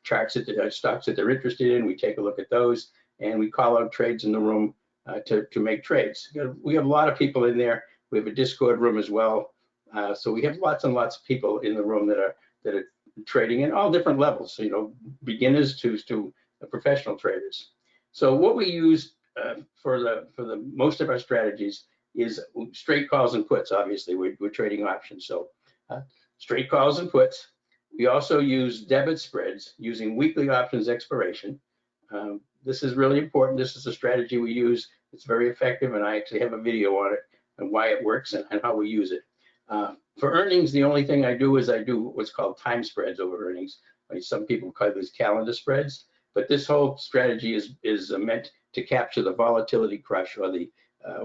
charts that stocks that they're interested in. We take a look at those, and we call out trades in the room to make trades. We have a lot of people in there. We have a Discord room as well, so we have lots and lots of people in the room that are trading in all different levels. You know, beginners to professional traders. So what we use for the most of our strategies is straight calls and puts. Obviously, we're trading options, so straight calls and puts. We also use debit spreads using weekly options expiration. This is really important. This is a strategy we use. It's very effective, and I actually have a video on it and why it works and how we use it. For earnings, the only thing I do is I do what's called time spreads over earnings. Some people call these calendar spreads, but this whole strategy is meant to capture the volatility crush, or the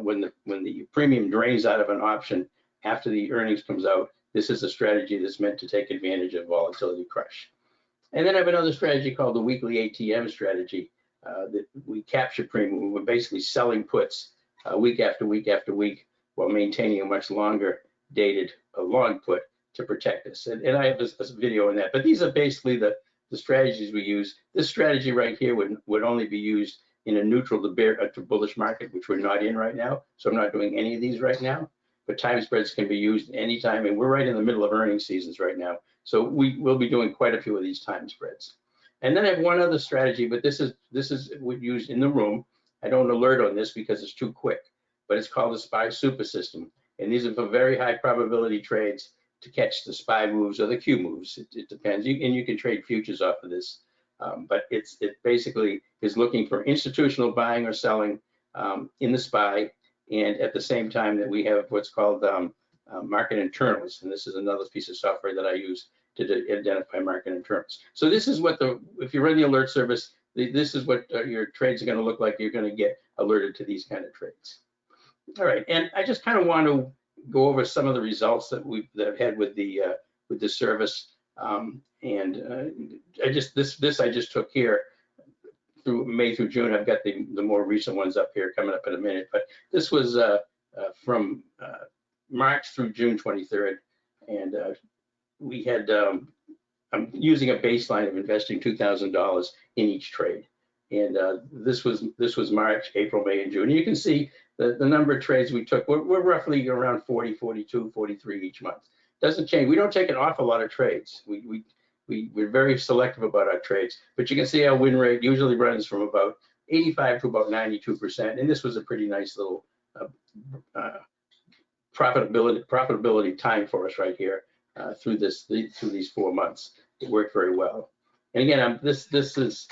when the premium drains out of an option after the earnings comes out. This is a strategy that's meant to take advantage of volatility crush. And then I have another strategy called the weekly ATM strategy that we capture premium. We're basically selling puts week after week after week while maintaining a much longer dated long put to protect us. And I have a video on that. But these are basically the strategies we use. This strategy right here would only be used in a neutral to bullish market, which we're not in right now. So I'm not doing any of these right now. But time spreads can be used anytime, and we're right in the middle of earnings seasons right now. So we will be doing quite a few of these time spreads. And then I have one other strategy, but this is we use in the room. I don't alert on this because it's too quick, but it's called the SPY super system. And these are for very high probability trades to catch the SPY moves or the Q moves. It depends. And you can trade futures off of this. But it basically is looking for institutional buying or selling in the SPY, and at the same time that we have what's called market internals. And this is another piece of software that I use to identify market internals. So this is what if you run the alert service, this is what your trades are going to look like. You're going to get alerted to these kind of trades. All right, and I just kind of want to go over some of the results that I've had with the service. I just took here through May through June. I've got the more recent ones up here coming up in a minute, but this was from March through June 23rd, and we had I'm using a baseline of investing $2,000 in each trade, and this was March, April, May, and June. And you can see the number of trades we took. We're roughly around 40, 42, 43 each month. Doesn't change. We don't take an awful lot of trades. We're very selective about our trades, but you can see our win rate usually runs from about 85 to about 92%, and this was a pretty nice little profitability time for us right here through these 4 months. It worked very well. And again, this is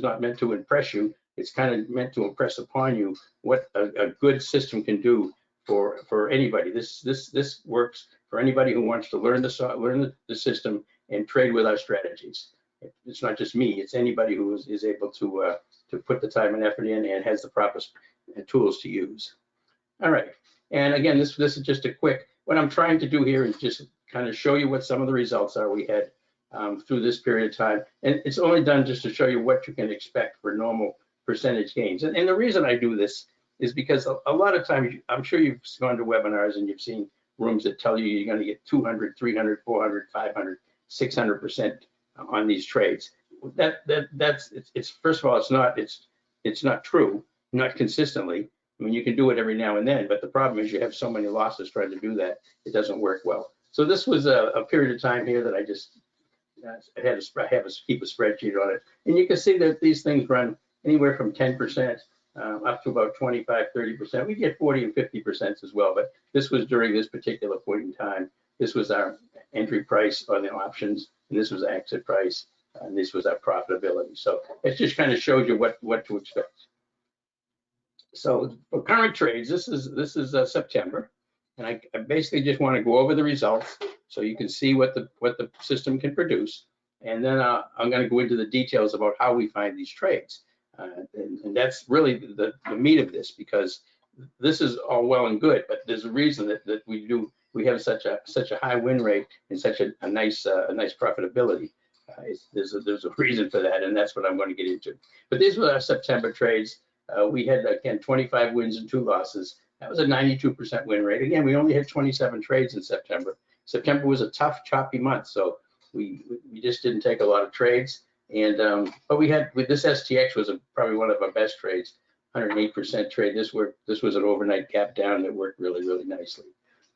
not meant to impress you. It's kind of meant to impress upon you what a good system can do for anybody. This works for anybody who wants to learn the system and trade with our strategies. It's not just me, it's anybody who is able to put the time and effort in and has the proper tools to use. All right, and again, this is just a quick, what I'm trying to do here is just kind of show you what some of the results are we had through this period of time. And it's only done just to show you what you can expect for normal percentage gains. And the reason I do this is because a lot of times, I'm sure you've gone to webinars and you've seen rooms that tell you you're going to get 200, 300, 400, 500, 600% on these trades. It's first of all, it's not true, not consistently. I mean, you can do it every now and then, but the problem is you have so many losses trying to do that, it doesn't work well. So this was a period of time here that I had to keep a spreadsheet on it. And you can see that these things run anywhere from 10% up to about 25, 30%. We get 40 and 50% as well, but this was during this particular point in time. This was our entry price on the options, and this was exit price, and this was our profitability. So it just kind of shows you what to expect. So for current trades, this is September, and I basically just want to go over the results so you can see what the system can produce, and then I'm going to go into the details about how we find these trades, and that's really the meat of this, because this is all well and good, but there's a reason that we have such a high win rate and such a nice profitability. There's a reason for that, and that's what I'm going to get into. But these were our September trades. We had, again, 25 wins and 2 losses. That was a 92% win rate. Again, we only had 27 trades in September. September was a tough, choppy month, so we just didn't take a lot of trades. And but we had, with this STX was probably one of our best trades, 108% trade. This was an overnight gap down that worked really, really nicely.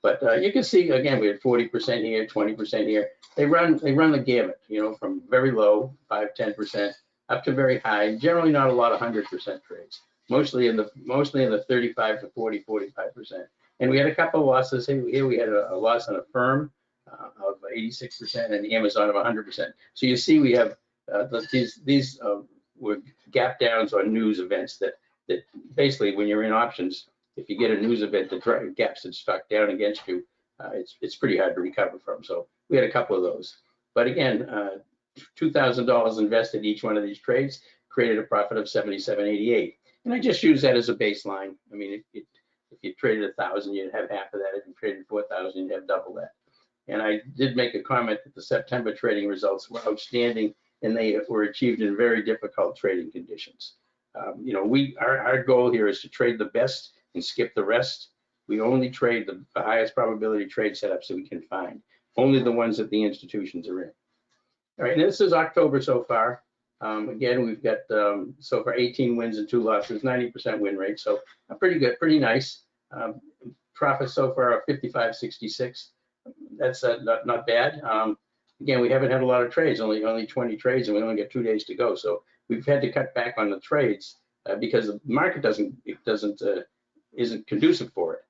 But you can see again, we had 40% here, 20% here. They run the gamut, you know, from very low, 5-10%, up to very high. Generally, not a lot of 100% trades. Mostly in the 35 to 40, 45%. And we had a couple of losses. Here we had a loss on a firm of 86% and Amazon of 100%. So you see, we have these were gap downs on news events that basically, when you're in options, if you get a news event that gaps the stock down against you, it's pretty hard to recover from. So we had a couple of those. But again, $2,000 invested each one of these trades created a profit of $77.88. And I just use that as a baseline. I mean, if you traded 1,000, you'd have half of that. If you traded 4,000, you'd have double that. And I did make a comment that the September trading results were outstanding, and they were achieved in very difficult trading conditions. You know, our goal here is to trade the best and skip the rest. We only trade the highest probability trade setups that we can find, only the ones that the institutions are in. All right, and this is October so far. Again, we've got so far 18 wins and 2 losses, 90% win rate, so pretty good, pretty nice. Profits so far are 55.66. That's not bad. Again, we haven't had a lot of trades, only 20 trades, and we only got 2 days to go. So we've had to cut back on the trades because the market isn't conducive for it.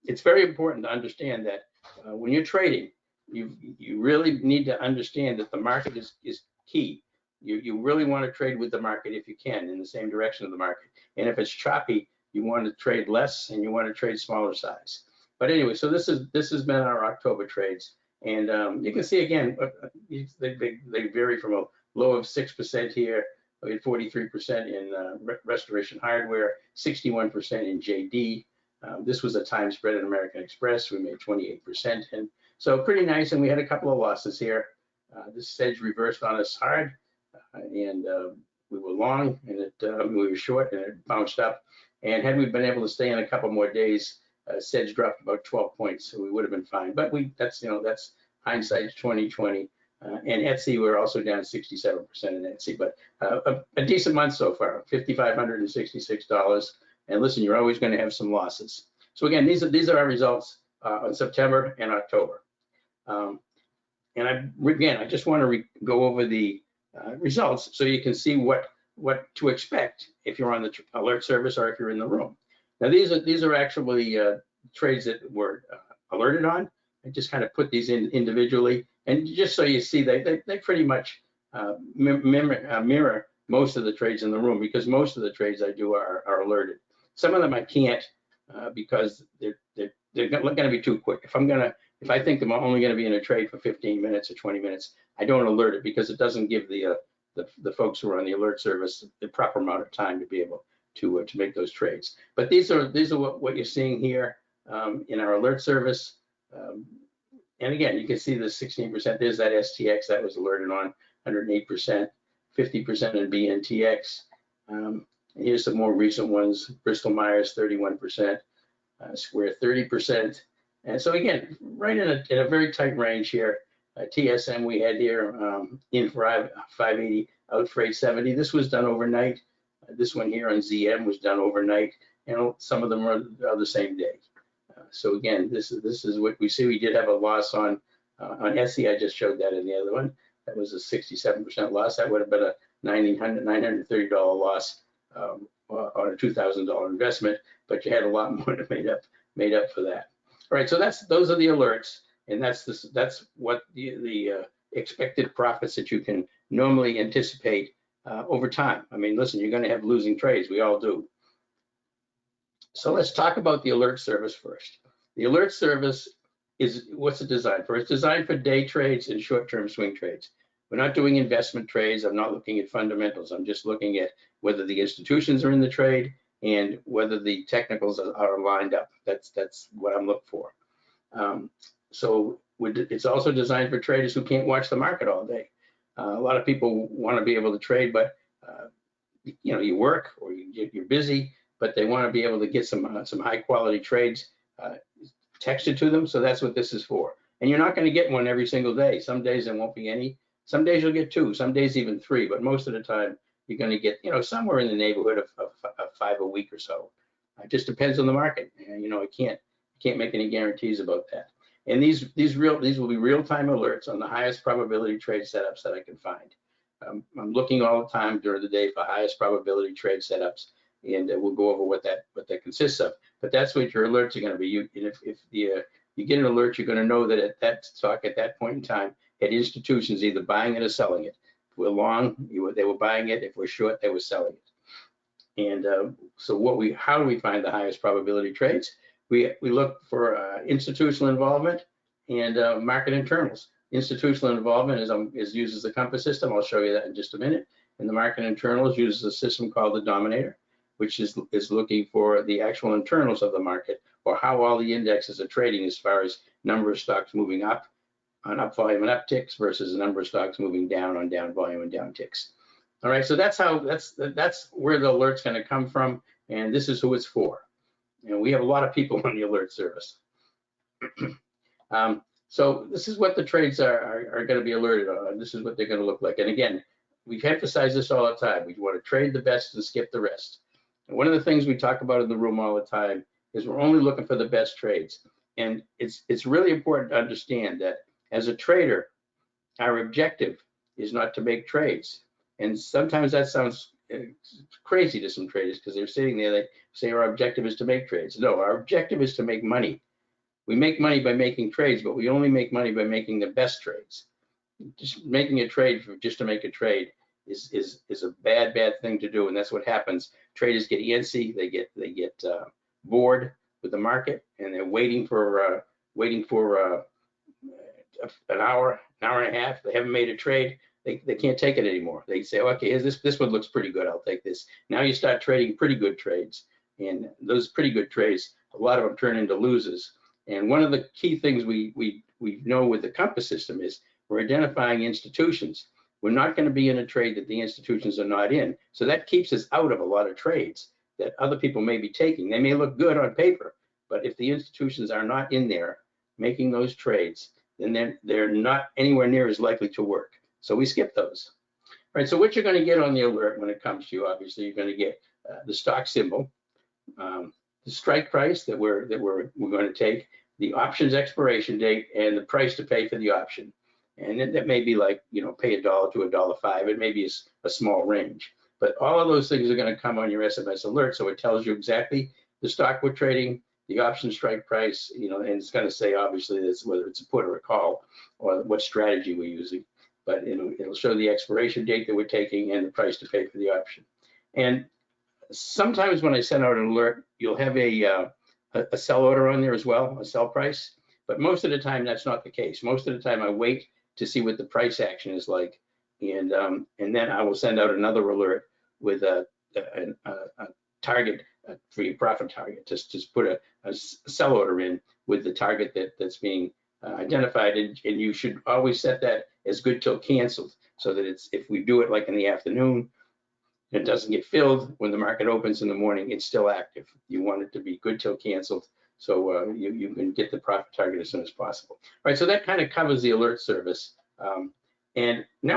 It's very important to understand that when you're trading, you really need to understand that the market is key. You really want to trade with the market if you can, in the same direction of the market. And if it's choppy, you want to trade less and you want to trade smaller size. But anyway, so this has been our October trades. And you can see again, they vary from a low of 6% here. We had 43% in Restoration Hardware, 61% in JD. This was a time spread in American Express. We made 28%. And so pretty nice. And we had a couple of losses here. This sedge reversed on us hard. And we were long, and we were short, and it bounced up. And had we been able to stay in a couple more days, sedge dropped about 12 points, so we would have been fine. But that's hindsight 2020. And Etsy, we're also down 67% in Etsy, but a decent month so far, $5,566. And listen, you're always going to have some losses. So again, these are our results on September and October. And I just want to go over the results so you can see what to expect if you're on the alert service or if you're in the room. Now these are actually trades that were alerted on. I just kind of put these in individually, and just so you see they pretty much mirror most of the trades in the room, because most of the trades I do are alerted. Some of them I can't because they're going to be too quick. If I think I'm only going to be in a trade for 15 minutes or 20 minutes, I don't alert it, because it doesn't give the folks who are on the alert service the proper amount of time to be able to make those trades. But these are what you're seeing here in our alert service. And again, you can see the 16%. There's that STX that was alerted on, 108%, 50% in BNTX. Here's some more recent ones: Bristol Myers 31%, Square 30%. And so again, right in a very tight range here. TSM we had here in for 580, out for 870. This was done overnight. This one here on ZM was done overnight, and some of them are the same day. So again, this is what we see. We did have a loss on Etsy. I just showed that in the other one. That was a 67% loss. That would have been a $930 loss on a $2,000 investment, but you had a lot more to made up for that. All right, so those are the alerts, and that's what the expected profits that you can normally anticipate over time. I mean, listen, you're going to have losing trades. We all do. So let's talk about the alert service first. The alert service what's it designed for? It's designed for day trades and short-term swing trades. We're not doing investment trades. I'm not looking at fundamentals. I'm just looking at whether the institutions are in the trade and whether the technicals are lined up. That's what I'm looking for. So it's also designed for traders who can't watch the market all day. A lot of people want to be able to trade, but you work or you're busy, but they want to be able to get some high quality trades texted to them. So that's what this is for. And you're not going to get one every single day. Some days there won't be any. Some days you'll get 2, some days even 3, but most of the time you're going to get, somewhere in the neighborhood of 5 a week or so. It just depends on the market. I can't make any guarantees about that. And these will be real-time alerts on the highest probability trade setups that I can find. I'm looking all the time during the day for highest probability trade setups, and we'll go over what that consists of. But that's what your alerts are going to be. If you get an alert, you're going to know that at that stock at that point in time had institutions either buying it or selling it. If we're long, they were buying it. If we're short, they were selling it. And so how do we find the highest probability trades? We look for institutional involvement and market internals. Institutional involvement uses the compass system. I'll show you that in just a minute. And the market internals uses a system called the Dominator, which is looking for the actual internals of the market, or how all the indexes are trading as far as number of stocks moving up on up volume and up ticks versus the number of stocks moving down on down volume and down ticks. All right, so that's where the alert's going to come from, and this is who it's for. We have a lot of people on the alert service. So this is what the trades are going to be alerted on. This is what they're going to look like. And again, we've emphasized this all the time. We want to trade the best and skip the rest. And one of the things we talk about in the room all the time is we're only looking for the best trades. And it's really important to understand that as a trader, our objective is not to make trades. And sometimes that sounds crazy to some traders because they're sitting there, they say our objective is to make trades. No, our objective is to make money. We make money by making trades, but we only make money by making the best trades. Just making a trade just to make a trade is a bad thing to do, and that's what happens. Traders get antsy, they get bored with the market, and they're waiting for an hour and a half. They haven't made a trade. They can't take it anymore. They say, okay, this one looks pretty good. I'll take this. Now you start trading pretty good trades, and those pretty good trades, a lot of them turn into losers. And one of the key things we know with the compass system is we're identifying institutions. We're not going to be in a trade that the institutions are not in. So that keeps us out of a lot of trades that other people may be taking. They may look good on paper, but if the institutions are not in there making those trades, then they're not anywhere near as likely to work. So we skip those. All right, so what you're going to get on the alert when it comes to you, obviously, you're going to get the stock symbol, the strike price that we're going to take, the options expiration date, and the price to pay for the option. And that may be like, pay $1 to $1.05. It may be a small range, but all of those things are going to come on your SMS alert. So it tells you exactly the stock we're trading, the option strike price, and it's going to say obviously this, whether it's a put or a call, or what strategy we're using. But it'll show the expiration date that we're taking and the price to pay for the option. And sometimes when I send out an alert, you'll have a sell order on there as well, a sell price. But most of the time, that's not the case. Most of the time, I wait to see what the price action is like, and then I will send out another alert with a target for your profit target. Just put a sell order in with the target that's being identified, and you should always set that as good till canceled, so that if we do it like in the afternoon, it doesn't get filled when the market opens in the morning, it's still active. You want it to be good till canceled, so you can get the profit target as soon as possible. All right, so that kind of covers the alert service. And now